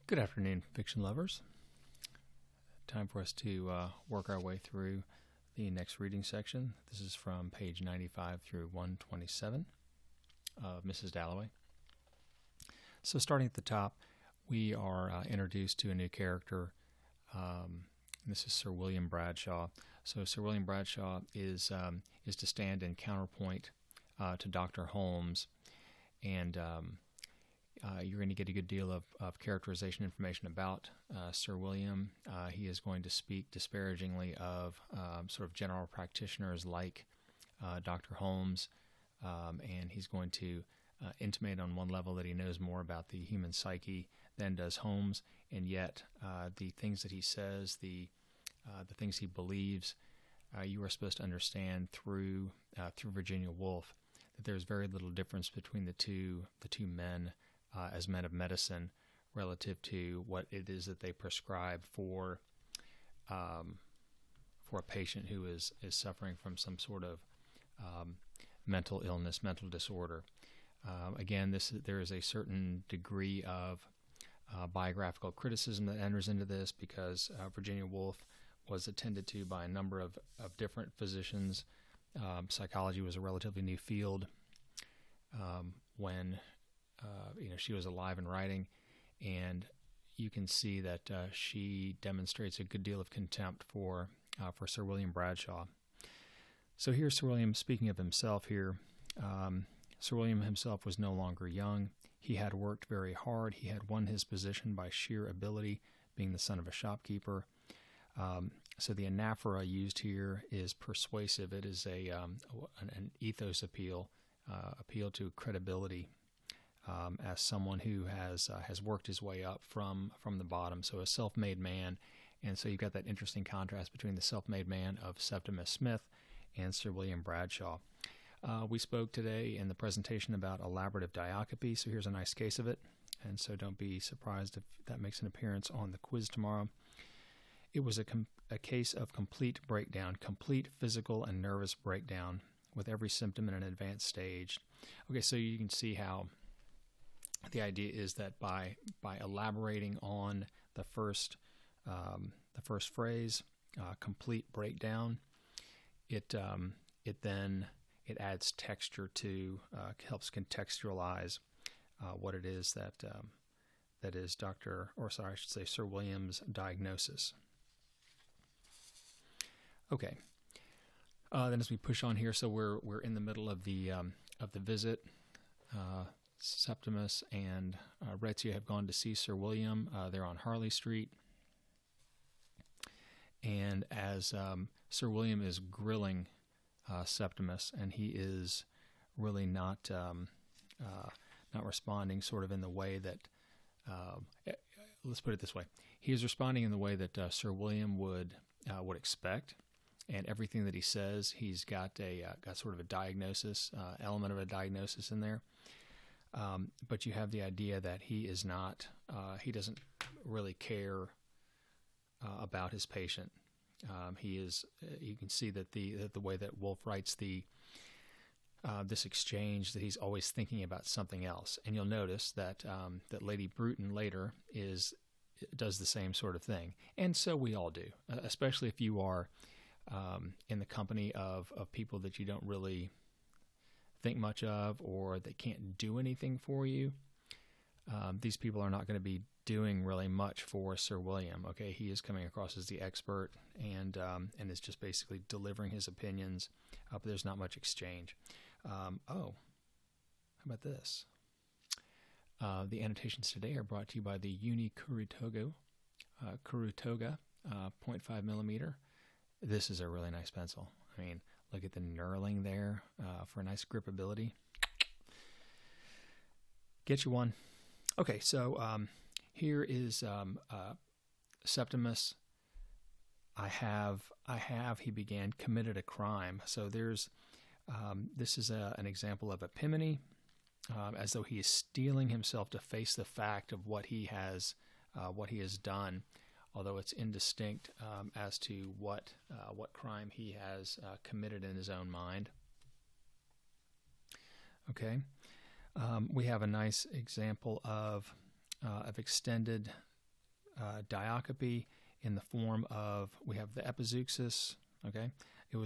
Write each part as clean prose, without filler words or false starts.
Good afternoon, fiction lovers. Time for us to work our way through the next reading section. This is from page 95 through 127 of Mrs. Dalloway. So starting at the top, we are introduced to a new character. This is Sir William Bradshaw. So Sir William Bradshaw is to stand in counterpoint to Dr. Holmes, and you're going to get a good deal of characterization information about Sir William. He is going to speak disparagingly of sort of general practitioners like Dr. Holmes, and he's going to intimate on one level that he knows more about the human psyche than does Holmes, and yet the things that he says, the things he believes, you are supposed to understand through Virginia Woolf that there's very little difference between the two men as men of medicine relative to what it is that they prescribe for a patient who is suffering from some sort of mental illness, mental disorder. Again, there is a certain degree of biographical criticism that enters into this because Virginia Woolf was attended to by a number of different physicians. Psychology was a relatively new field when she was alive and writing, and you can see that she demonstrates a good deal of contempt for Sir William Bradshaw. So here's Sir William speaking of himself here. Sir William himself was no longer young. He had worked very hard. He had won his position by sheer ability, being the son of a shopkeeper. So the anaphora used here is persuasive. It is an ethos appeal to credibility. As someone who has worked his way up from the bottom, so a self-made man, and so you've got that interesting contrast between the self-made man of Septimus Smith and Sir William Bradshaw. We spoke today in the presentation about elaborative diacope, so here's a nice case of it, and so don't be surprised if that makes an appearance on the quiz tomorrow. It was a case of complete breakdown, complete physical and nervous breakdown, with every symptom in an advanced stage. Okay, so you can see how the idea is that by elaborating on the first phrase, complete breakdown, it adds texture to, helps contextualize what it is that is Sir William's diagnosis. Okay. Then as we push on here, so we're in the middle of the visit. Septimus and Rezia have gone to see Sir William. They're on Harley Street. And as Sir William is grilling Septimus, and he is really not responding sort of in the way that, let's put it this way. He is responding in the way that Sir William would expect. And everything that he says, he's got sort of a diagnosis, element of a diagnosis in there. But you have the idea that he is not, he doesn't really care about his patient. He is. You can see that the way that Woolf writes this exchange, that he's always thinking about something else. And you'll notice that that Lady Bruton later does the same sort of thing, and so we all do, especially if you are in the company of people that you don't really think much of, or that can't do anything for you. These people are not going to be doing really much for Sir William. Okay, he is coming across as the expert, and is just basically delivering his opinions, but there's not much exchange. How about this? The annotations today are brought to you by the Uni Kurutoga 0.5 millimeter. This is a really nice pencil. I mean, look at the knurling there for a nice gripability. Get you one. Okay, so here is Septimus. He began, committed a crime. So there's, this is an example of epimony, as though he is steeling himself to face the fact of what he has done, although it's indistinct as to what crime he has committed in his own mind. Okay, we have a nice example of extended diacope in the form of, we have the epizeuxis, okay? It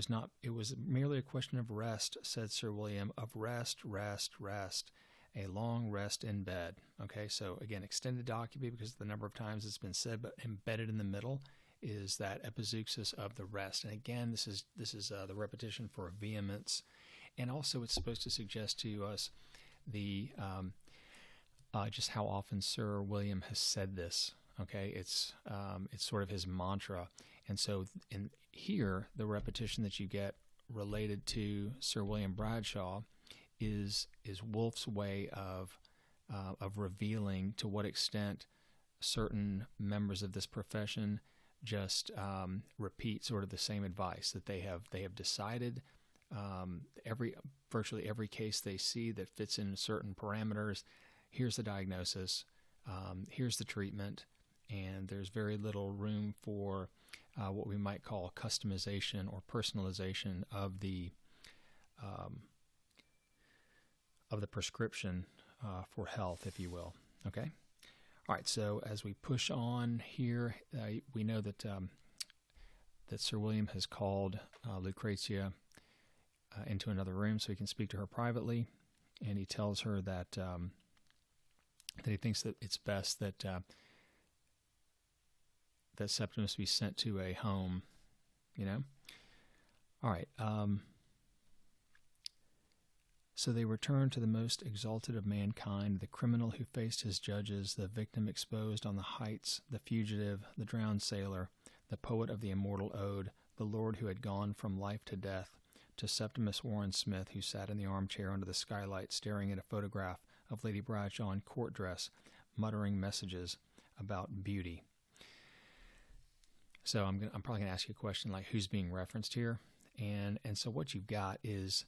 was merely a question of rest, said Sir William, of rest, rest, rest, a long rest in bed, okay? So again, extended diacope because of the number of times it's been said, but embedded in the middle is that epizeuxis of the rest. And again, this is the repetition for vehemence, and also it's supposed to suggest to us the just how often Sir William has said this. Okay, it's sort of his mantra, and so in here the repetition that you get related to Sir William Bradshaw is Woolf's way of revealing to what extent certain members of this profession just repeat sort of the same advice that they have decided. Virtually every case they see that fits in certain parameters, here's the diagnosis, here's the treatment, and there's very little room for what we might call customization or personalization of the prescription for health, if you will. Okay. All right. So as we push on here, we know that Sir William has called Lucrezia into another room so he can speak to her privately, and he tells her that he thinks that it's best that Septimus be sent to a home, All right. So they return to the most exalted of mankind, the criminal who faced his judges, the victim exposed on the heights, the fugitive, the drowned sailor, the poet of the immortal ode, the lord who had gone from life to death, to Septimus Warren Smith, who sat in the armchair under the skylight staring at a photograph of Lady Bradshaw in court dress, muttering messages about beauty. So I'm probably going to ask you a question like, who's being referenced here? And so what you've got is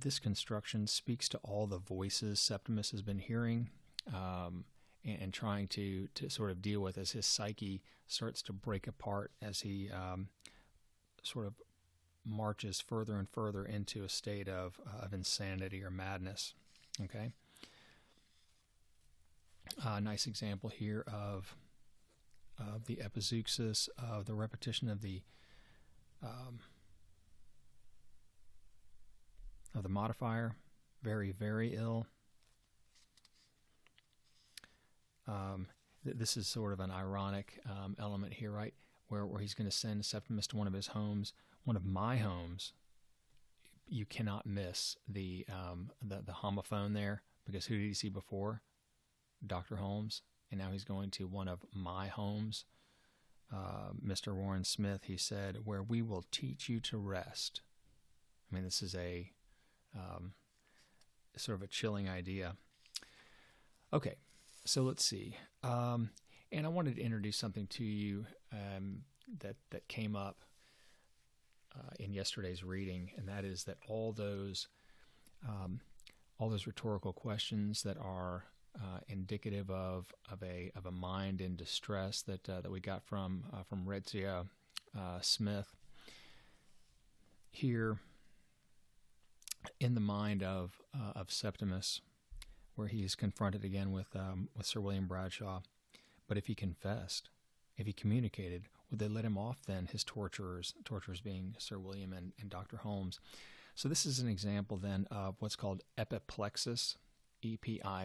this construction speaks to all the voices Septimus has been hearing and trying to sort of deal with as his psyche starts to break apart as he sort of marches further and further into a state of insanity or madness. Okay? A nice example here of the epizeuxis, of the repetition of the modifier, very, very ill. This is sort of an ironic element here, right? Where he's going to send Septimus to one of his homes, one of my homes. You cannot miss the homophone there, because who did he see before? Dr. Holmes, and now he's going to one of my homes, Mr. Warren Smith. He said, where we will teach you to rest. I mean, this is a sort of a chilling idea. Okay, so let's see. And I wanted to introduce something to you that came up in yesterday's reading, and that is that all those rhetorical questions that are indicative of a mind in distress that we got from Rhetorical Smith here in the mind of Septimus, where he's confronted again with Sir William Bradshaw. But if he confessed, if he communicated, would they let him off then, his torturers being Sir William and Dr. Holmes? So this is an example then of what's called epiplexis, E-P-I-P-L-E-X-I-S.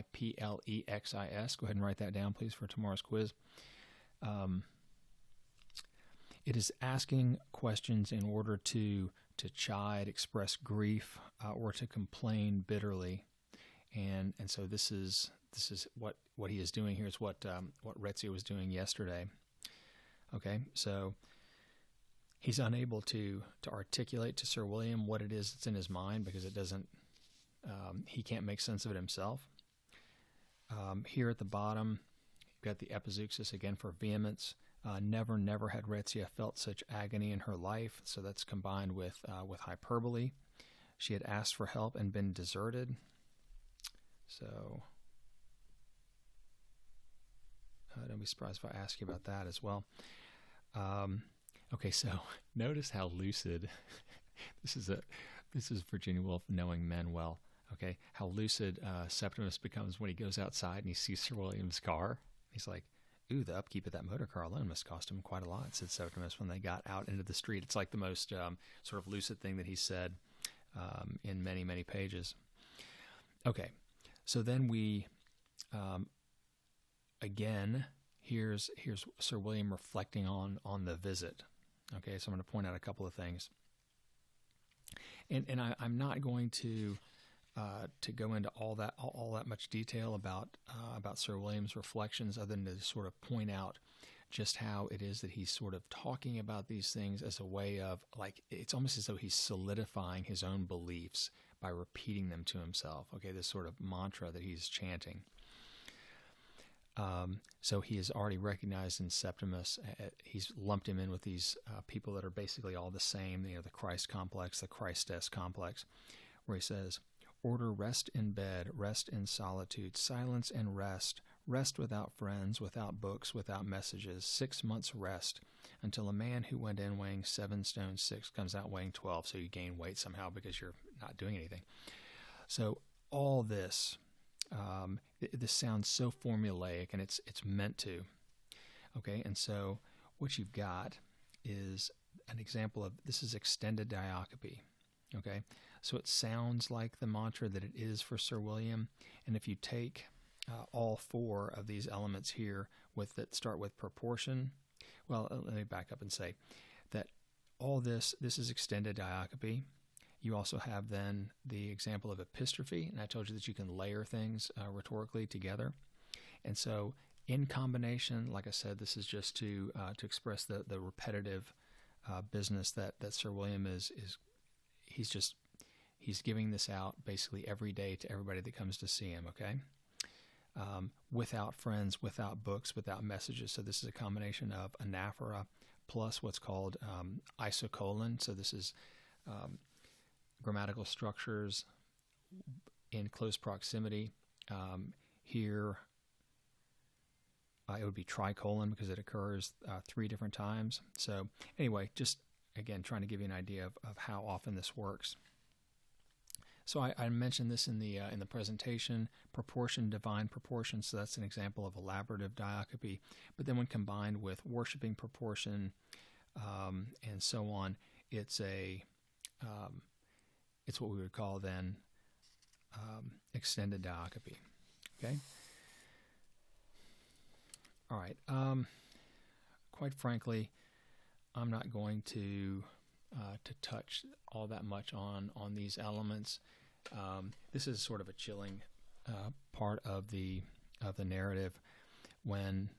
Go ahead and write that down, please, for tomorrow's quiz. It is asking questions in order to chide, express grief, or to complain bitterly. And so this is what he is doing here. Is what Rhetorical was doing yesterday. Okay, so he's unable to articulate to Sir William what it is that's in his mind, because it doesn't. He can't make sense of it himself. Here at the bottom, you've got the epizeuxis again for vehemence. Never had Rhetorical felt such agony in her life. So that's combined with hyperbole. She had asked for help and been deserted. So don't be surprised if I ask you about that as well. Okay, so notice how lucid this is Virginia Woolf knowing men well. Okay, how lucid Septimus becomes when he goes outside and he sees Sir William's car. He's like, "Ooh, the upkeep of that motor car alone must cost him quite a lot," said Septimus when they got out into the street. It's like the most sort of lucid thing that he said in many, many pages. Okay, so then we, again, here's Sir William reflecting on the visit. Okay, so I'm going to point out a couple of things. And I'm not going to go into all that much detail about Sir William's reflections, other than to sort of point out just how it is that he's sort of talking about these things as a way of, like, it's almost as though he's solidifying his own beliefs by repeating them to himself. Okay, this sort of mantra that he's chanting. So he has already recognized in Septimus, he's lumped him in with these people that are basically all the same, the Christ complex, the Christess complex, where he says, "Order rest in bed, rest in solitude, silence and rest, rest without friends, without books, without messages, 6 months rest, until a man who went in weighing 7 stone 6 comes out weighing 12, so you gain weight somehow because you're not doing anything." So all this, this sounds so formulaic, and it's meant to. Okay, and so what you've got is an example of, this is extended diacope. Okay, so it sounds like the mantra that it is for Sir William, and if you take all 4 of these elements here that start with proportion, well, let me back up and say that all this is extended diacope. You also have then the example of epistrophe, and I told you that you can layer things rhetorically together. And so in combination, like I said, this is just to express the repetitive business that Sir William he's giving this out basically every day to everybody that comes to see him, okay? Without friends, without books, without messages. So this is a combination of anaphora plus what's called isocolon. So this is grammatical structures in close proximity. Here, it would be tricolon because it occurs 3 different times. So anyway, just again trying to give you an idea of how often this works. So I mentioned this in the presentation, proportion, divine proportion. So that's an example of elaborative diacope. But then when combined with worshiping proportion and so on, it's what we would call then extended diacope. Okay. All right. Quite frankly, I'm not going to touch all that much on these elements. This is sort of a chilling part of the narrative when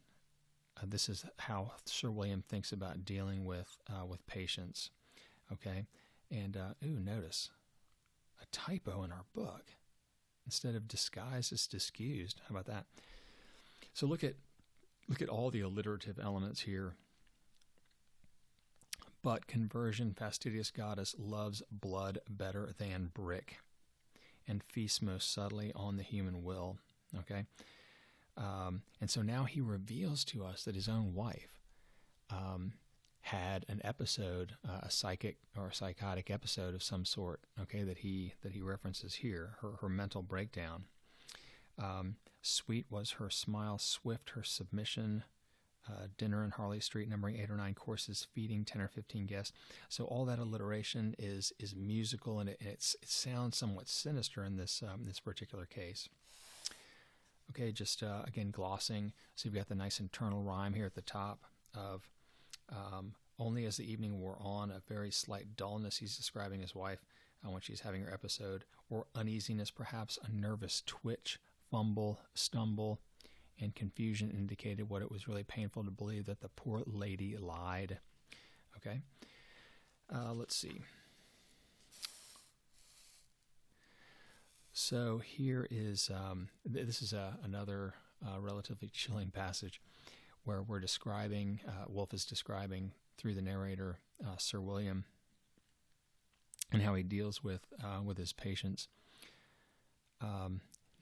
this is how Sir William thinks about dealing with patients. Okay, and notice a typo in our book. Instead of disguised, it's discused. How about that? So look at all the alliterative elements here. But conversion, fastidious goddess, loves blood better than brick, and feasts most subtly on the human will. Okay, and so now he reveals to us that his own wife had an episode, a psychic or a psychotic episode of some sort. Okay, that he references here. Her mental breakdown. Sweet was her smile, swift her submission. Dinner in Harley Street, numbering 8 or 9 courses, feeding 10 or 15 guests. So all that alliteration is musical, and it sounds somewhat sinister in this particular case. Okay, just again glossing. So you've got the nice internal rhyme here at the top of only as the evening wore on, a very slight dullness. He's describing his wife when she's having her episode, or uneasiness, perhaps a nervous twitch, fumble, stumble. And confusion indicated what it was really painful to believe that the poor lady lied. Okay, let's see. So here is, this is another relatively chilling passage where we're describing, Woolf is describing through the narrator, Sir William, and how he deals with his patients.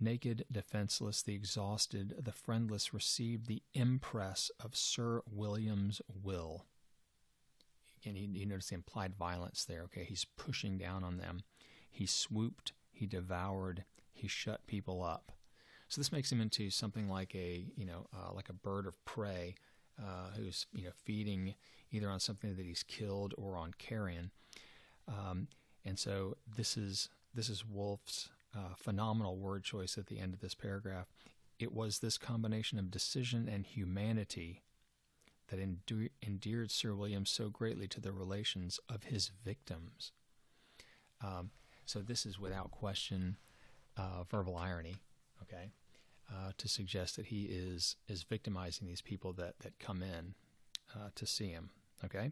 Naked, defenseless, the exhausted, the friendless received the impress of Sir William's will. Again, you notice the implied violence there. Okay, he's pushing down on them. He swooped, he devoured, he shut people up. So this makes him into something like like a bird of prey, who's feeding either on something that he's killed or on carrion. And so this is Woolf's phenomenal word choice at the end of this paragraph. It was this combination of decision and humanity that endeared Sir William so greatly to the relations of his victims. So this is without question verbal irony, okay, to suggest that he is victimizing these people that come in to see him, okay?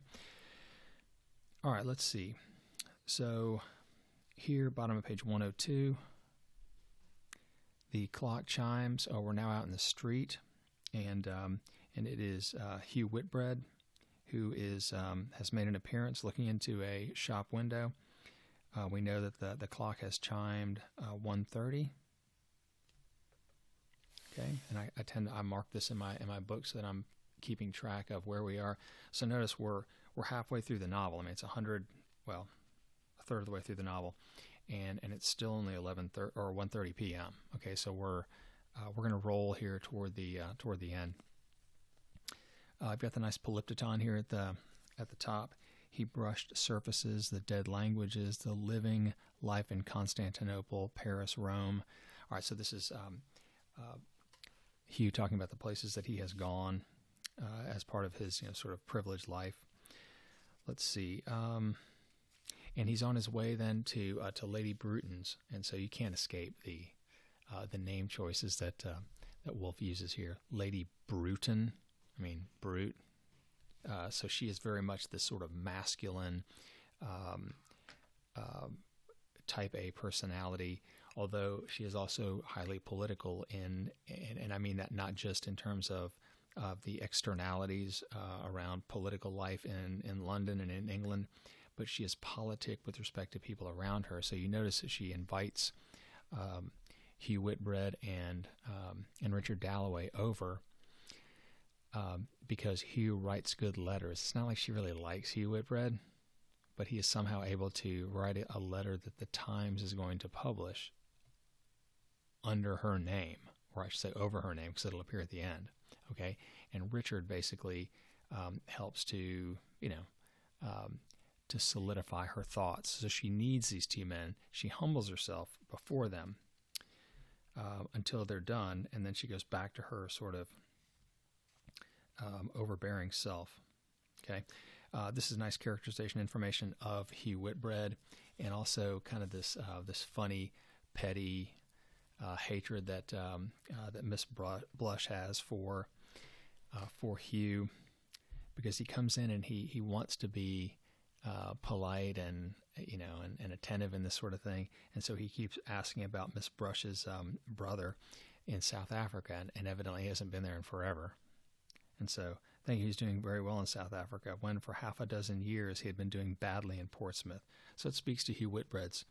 All right, let's see. So here, bottom of page 102, the clock chimes. Oh, we're now out in the street, and it is Hugh Whitbread, who has made an appearance looking into a shop window. We know that the clock has chimed 1:30. Okay, and I mark this in my book so that I'm keeping track of where we are. So notice we're halfway through the novel. I mean, it's a third of the way through the novel, and it's still only 11:30 or 1:30 p.m. Okay, so we're going to roll here toward the end. I've got the nice polyptyton here at the top. He brushed surfaces, the dead languages, the living life in Constantinople, Paris, Rome. All right, so this is Hugh talking about the places that he has gone as part of his sort of privileged life. Let's see. And he's on his way then to Lady Bruton's, and so you can't escape the name choices that Woolf uses here. Lady Bruton, I mean Brute. So she is very much this sort of masculine type A personality, although she is also highly political, and I mean that not just in terms of the externalities around political life in London and in England, but she is politic with respect to people around her. So you notice that she invites Hugh Whitbread and Richard Dalloway over because Hugh writes good letters. It's not like she really likes Hugh Whitbread, but he is somehow able to write a letter that the Times is going to publish under her name, or I should say over her name, because it'll appear at the end. Okay, and Richard basically helps to to solidify her thoughts. So she needs these two men. She humbles herself before them until they're done, and then she goes back to her sort of overbearing self. Okay, this is nice characterization information of Hugh Whitbread, and also kind of this funny, petty hatred that Miss Blush has for Hugh, because he comes in and he wants to be polite and attentive and this sort of thing, and so he keeps asking about Miss Brush's brother in South Africa, and evidently he hasn't been there in forever. And so I think he's doing very well in South Africa, when for half a dozen years he had been doing badly in Portsmouth. So it speaks to Hugh Whitbread's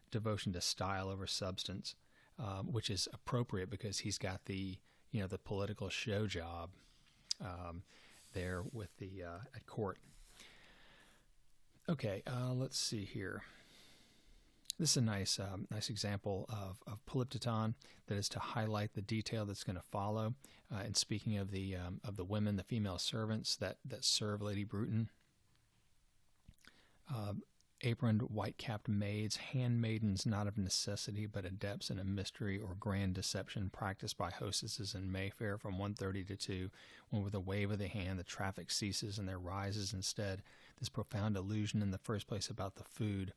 devotion to style over substance, which is appropriate because he's got the political show job there with the at court. Okay, let's see here. This is a nice example of polyptyton that is to highlight the detail that's going to follow. And speaking of the women, the female servants that serve Lady Bruton, aproned, white-capped maids, handmaidens not of necessity but adepts in a mystery or grand deception practiced by hostesses in Mayfair from 1:30 to 2, when with a wave of the hand the traffic ceases and there rises instead this profound illusion in the first place about the food,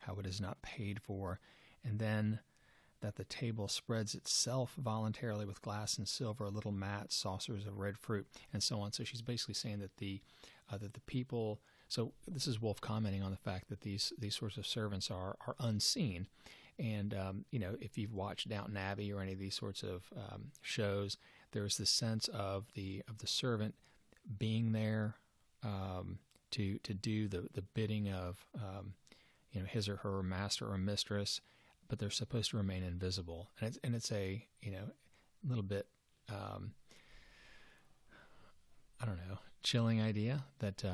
how it is not paid for, and then that the table spreads itself voluntarily with glass and silver, little mats, saucers of red fruit, and so on. So she's basically saying that the people. So this is Woolf commenting on the fact that these sorts of servants are unseen, and if you've watched Downton Abbey or any of these sorts of shows, there's this sense of the servant being there to do the bidding of his or her master or mistress, but they're supposed to remain invisible, and it's a little bit chilling idea that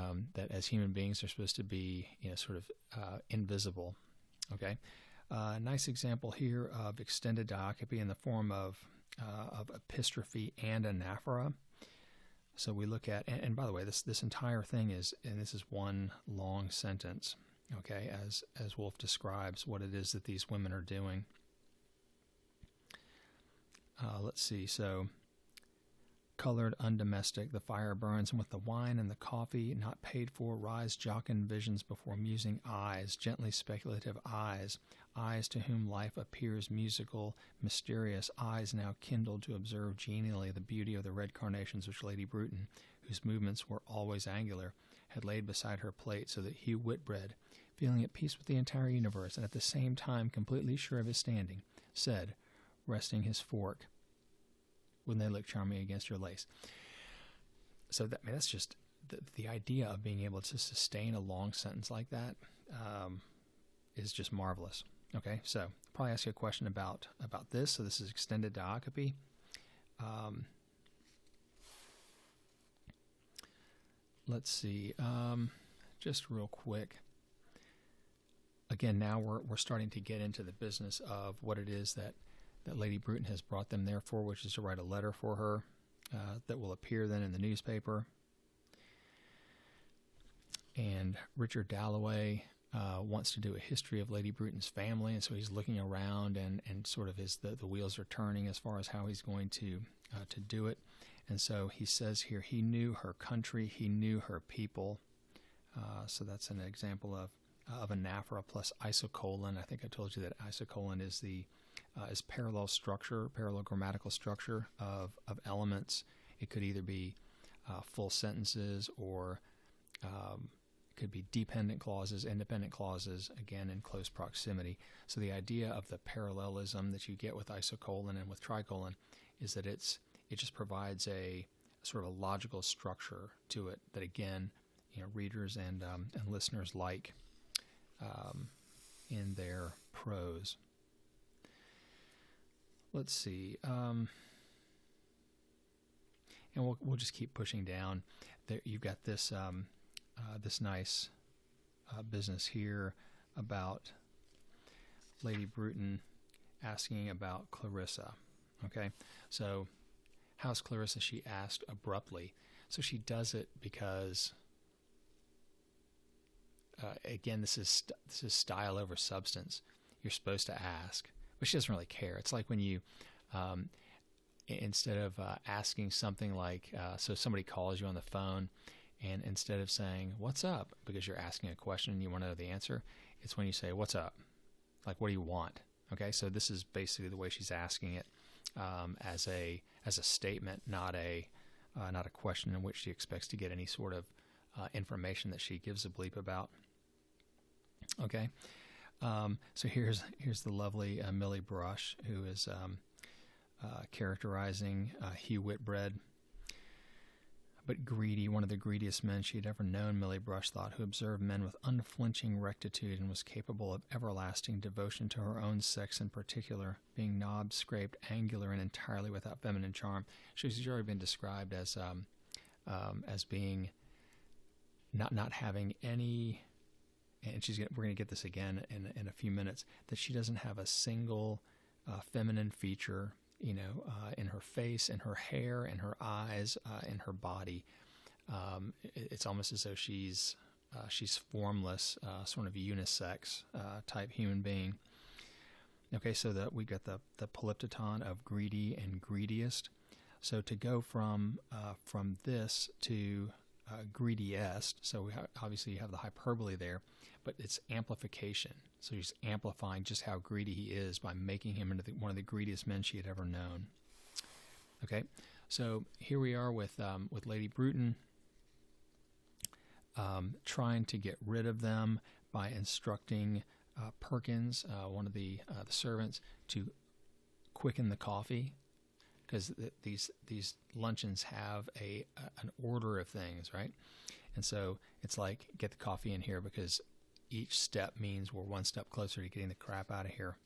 as human beings they're supposed to be sort of invisible. Okay, Nice example here of extended diacope in the form of epistrophe and anaphora. So we look at, and by the way, this entire thing is, and this is one long sentence, okay, as Woolf describes what it is that these women are doing. Let's see, so colored, undomestic, the fire burns, and with the wine and the coffee not paid for, rise jocund visions before musing eyes, gently speculative eyes, eyes to whom life appears musical, mysterious, eyes now kindled to observe genially the beauty of the red carnations which Lady Bruton, whose movements were always angular, had laid beside her plate, so that Hugh Whitbread, feeling at peace with the entire universe, and at the same time completely sure of his standing, said, resting his fork, "Wouldn't they look charming against your lace?" So that's just the idea of being able to sustain a long sentence like that is just marvelous. Okay, so I'll probably ask you a question about this. So this is extended diacope. Let's see, just real quick. Again, now we're starting to get into the business of what it is that Lady Bruton has brought them there for, which is to write a letter for her that will appear then in the newspaper. And Richard Dalloway wants to do a history of Lady Bruton's family, and so he's looking around and sort of the wheels are turning as far as how he's going to do it. And so he says here, he knew her country, he knew her people. So that's an example of anaphora plus isocolon. I think I told you that isocolon is is parallel structure, parallel grammatical structure of elements. It could either be full sentences or it could be dependent clauses, independent clauses, again in close proximity. So the idea of the parallelism that you get with isocolon and with tricolon is that it just provides a sort of a logical structure to it that, again, readers and listeners like in their prose. Let's see, and we'll just keep pushing down. There, you've got this this nice business here about Lady Bruton asking about Clarissa. Okay, so how's Clarissa? She asked abruptly. So she does it because, again, this is style over substance. You're supposed to ask. But she doesn't really care. It's like when you, instead of asking something like, so somebody calls you on the phone, and instead of saying, "What's up?" because you're asking a question and you want to know the answer, it's when you say, "What's up?" Like, what do you want? Okay, so this is basically the way she's asking it as a statement, not a question in which she expects to get any sort of information that she gives a bleep about. Okay. So here's the lovely Millie Brush, who is characterizing Hugh Whitbread. But greedy, one of the greediest men she had ever known, Millie Brush thought, who observed men with unflinching rectitude and was capable of everlasting devotion to her own sex in particular, being knobbed, scraped, angular, and entirely without feminine charm. She's already been described as being not having any. And we're going to get this again in a few minutes, that she doesn't have a single feminine feature, in her face, in her hair, in her eyes, in her body. It's almost as though she's formless, sort of unisex type human being. Okay, so we got the polyptoton of greedy and greediest. So to go from this to greediest, so obviously you have the hyperbole there, but it's amplification. So he's amplifying just how greedy he is by making him into one of the greediest men she had ever known. Okay, so here we are with Lady Bruton trying to get rid of them by instructing Perkins, one of the servants, to quicken the coffee, because these luncheons have an order of things, right? And so it's like, get the coffee in here, because each step means we're one step closer to getting the crap out of here.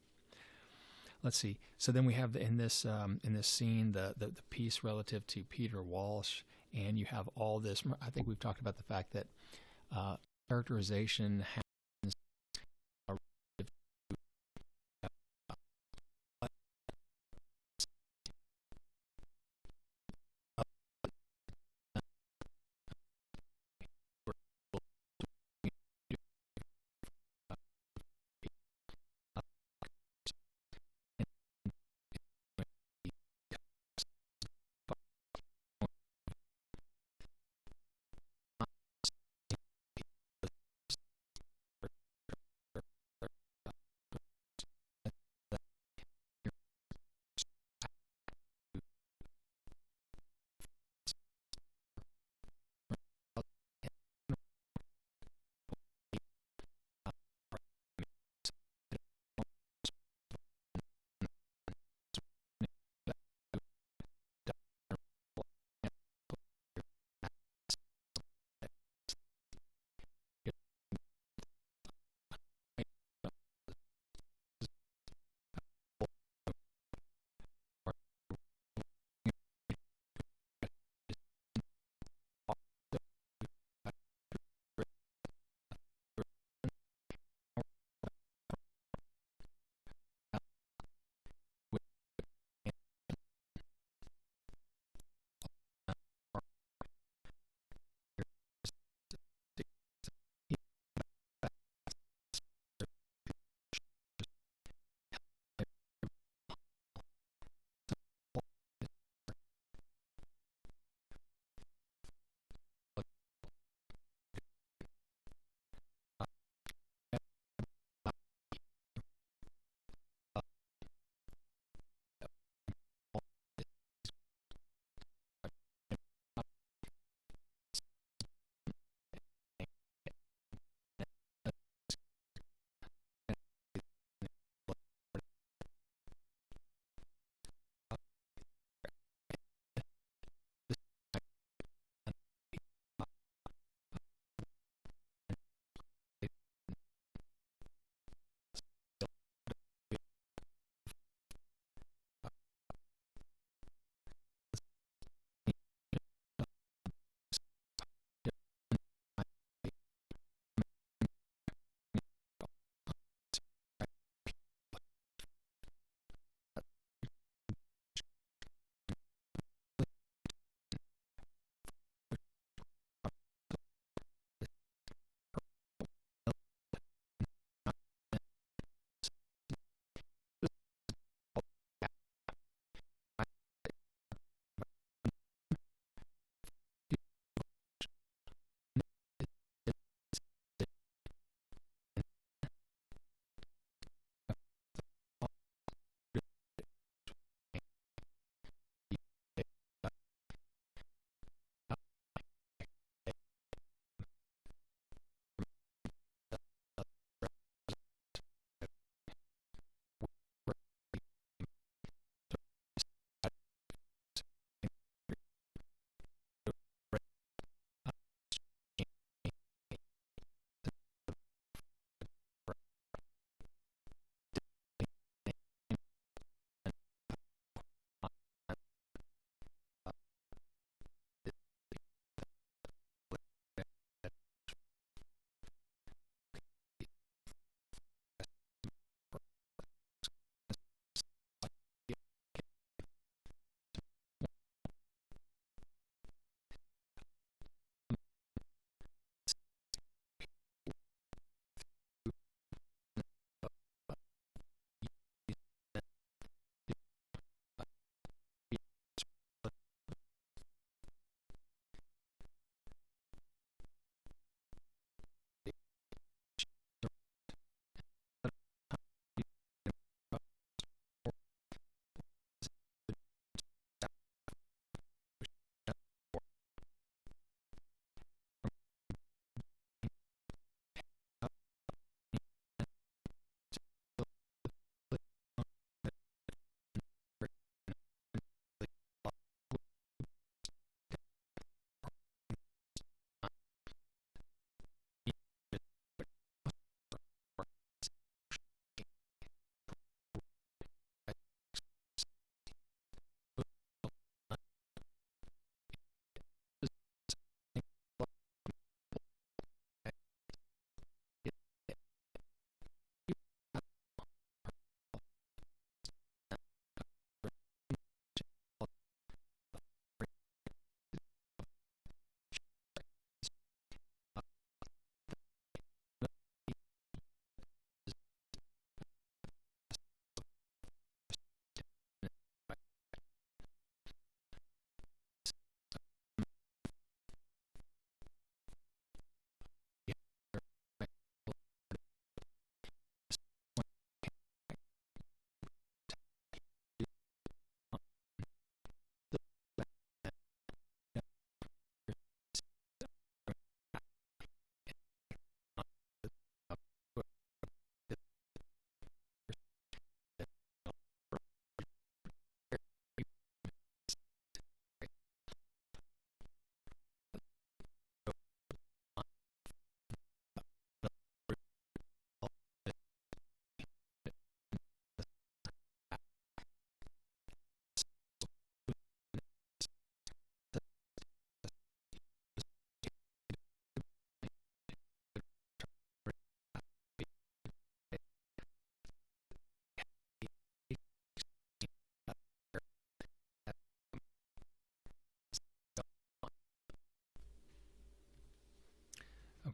Let's see. So then we have in this scene the piece relative to Peter Walsh, and you have all this. I think we've talked about the fact that characterization happens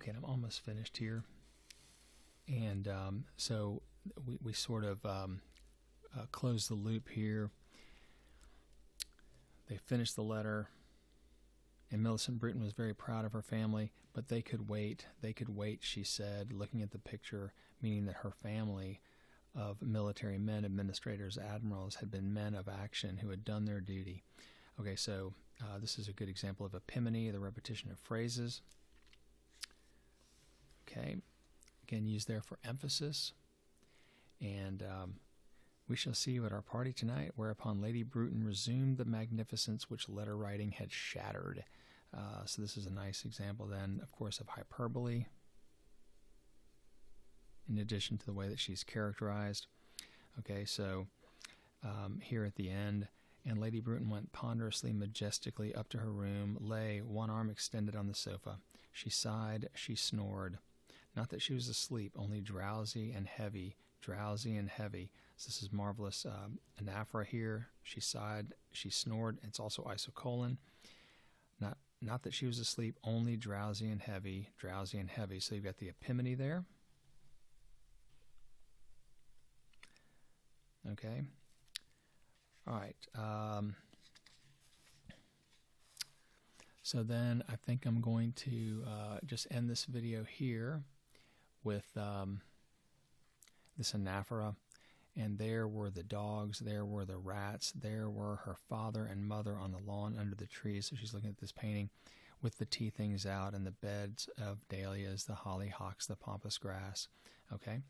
Okay, and I'm almost finished here. And so we sort of close the loop here. They finished the letter, and Millicent Bruton was very proud of her family, but they could wait. They could wait, she said, looking at the picture, meaning that her family of military men, administrators, admirals, had been men of action who had done their duty. Okay, so this is a good example of epimony, the repetition of phrases. Okay, again, used there for emphasis. And we shall see you at our party tonight, whereupon Lady Bruton resumed the magnificence which letter writing had shattered. So this is a nice example then, of course, of hyperbole, in addition to the way that she's characterized. Okay, so here at the end, and Lady Bruton went ponderously, majestically up to her room, lay, one arm extended on the sofa. She sighed, she snored. Not that she was asleep, only drowsy and heavy, drowsy and heavy. So this is marvelous anaphora here. She sighed, she snored. It's also isocolon. Not that she was asleep, only drowsy and heavy, drowsy and heavy. So you've got the epimony there. Okay. All right. So then I think I'm going to just end this video here with this anaphora. And there were the dogs, there were the rats, there were her father and mother on the lawn under the trees. So she's looking at this painting with the tea things out and the beds of dahlias, the hollyhocks, the pampas grass. Okay?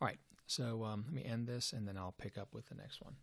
All right, so let me end this, and then I'll pick up with the next one.